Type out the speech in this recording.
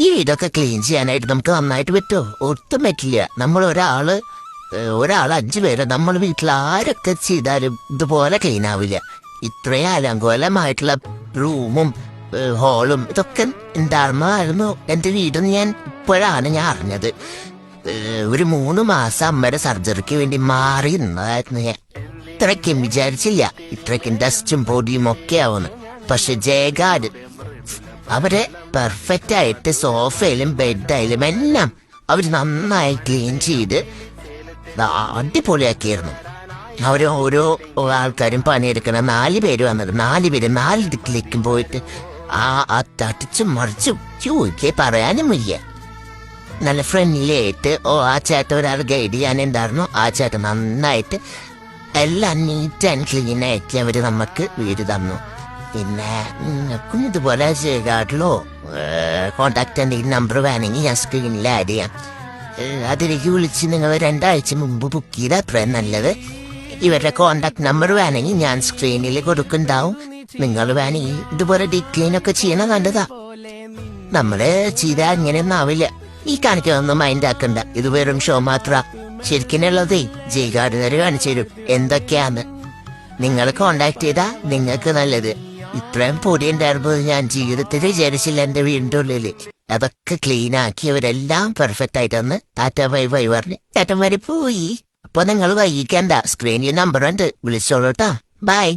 ഈ വീടൊക്കെ ക്ലീൻ ചെയ്യാനായിട്ട് നമുക്ക് നന്നായിട്ട് പറ്റുമോ? ഒട്ടും പറ്റില്ല. നമ്മൾ ഒരാൾ 5 പേര് നമ്മൾ വീട്ടിൽ ആരൊക്കെ ചെയ്താലും ഇതുപോലെ ക്ലീൻ ആവില്ല. ഇത്രയും അലങ്കോലമായിട്ടുള്ള റൂമും ഹോളും ഇതൊക്കെ ഉണ്ടായിരുന്നതായിരുന്നു എൻ്റെ വീടെന്ന് ഇപ്പോഴാണ് ഞാൻ അറിഞ്ഞത്. ഒരു 3 മാസം അമ്മയുടെ സർജറിക്ക് വേണ്ടി മാറി നിന്നതായിരുന്നു ഞാൻ. ഇത്രയ്ക്കും വിചാരിച്ചില്ല ഇത്രയ്ക്കും ഡസ്റ്റും പൊടിയും ഒക്കെ ആവുന്നു. പക്ഷെ ജയഗാഡ് അവരെ പെർഫെക്റ്റ് ആയിട്ട് സോഫയിലും ബെഡായാലും എല്ലാം അവർ നന്നായി ക്ലീൻ ചെയ്ത് അടിപൊളിയാക്കിയിരുന്നു. അവർ ഓരോ ആൾക്കാരും പണിയെടുക്കണം. 4 പേര് വന്നത്. 4 പേര് 4 ദിക്കിലേക്കും പോയിട്ട് ആ തട്ടിച്ചും മറിച്ചും ചോദിക്കേ പറയാനും വയ്യ. നല്ല ഫ്രണ്ട്ലി ആയിട്ട് ആ ചേട്ടൻ ഒരാൾ ഗൈഡ് ചെയ്യാനുണ്ടായിരുന്നു. ആ ചേട്ടൻ നന്നായിട്ട് എല്ലാം നീറ്റ് ആൻഡ് ക്ലീൻ ആയിട്ട് അവർ നമുക്ക് വീട് തന്നു. പിന്നെ നിങ്ങൾക്കും ഇതുപോലെ ജയഗാർഡിലോ കോണ്ടാക്ട് എന്തെങ്കിലും നമ്പർ വേണമെങ്കിൽ ഞാൻ സ്ക്രീനിൽ ആഡ് ചെയ്യാം. അതിലേക്ക് വിളിച്ച് നിങ്ങൾ 2 ആഴ്ച മുമ്പ് ബുക്ക് ചെയ്താൽ അത്രയും നല്ലത്. ഇവരുടെ കോണ്ടാക്ട് നമ്പർ വേണമെങ്കിൽ ഞാൻ സ്ക്രീനിൽ കൊടുക്കുന്നുണ്ടാവും. നിങ്ങൾ വേണമെങ്കിൽ ഇതുപോലെ ഡിക്ലീനൊക്കെ ചെയ്യണം. കണ്ടതാ നമ്മള് ചെയ്താൽ അങ്ങനെയൊന്നും ആവില്ല. ഈ കാണിക്കൊന്നും മൈൻഡ് ആക്കണ്ട. ഇത് വെറും ഷോ മാത്ര. ശരിക്കുള്ളതേ ജയഗാർഡിനർ കാണിച്ചു തരും എന്തൊക്കെയാന്ന്. നിങ്ങൾ കോണ്ടാക്ട് ചെയ്താൽ നിങ്ങൾക്ക് നല്ലത്. ഇത്രയും പൊടി ഉണ്ടായിരുന്നത് ഞാൻ ജീവിതത്തിൽ വിചാരിച്ചില്ല. എൻ്റെ വീടിൻ്റെ ഉള്ളിൽ അതൊക്കെ ക്ലീൻ ആക്കിയവരെല്ലാം പെർഫെക്റ്റ് ആയിട്ടൊന്ന് ടാറ്റ ബൈ ബൈ പറഞ്ഞ് ചേട്ടൻ വരെ പോയി. അപ്പൊ നിങ്ങൾ വൈകിക്കണ്ട. സ്ക്രീനിൽ നമ്പർ ഉണ്ട്, വിളിച്ചോളൂട്ടാ. ബൈ.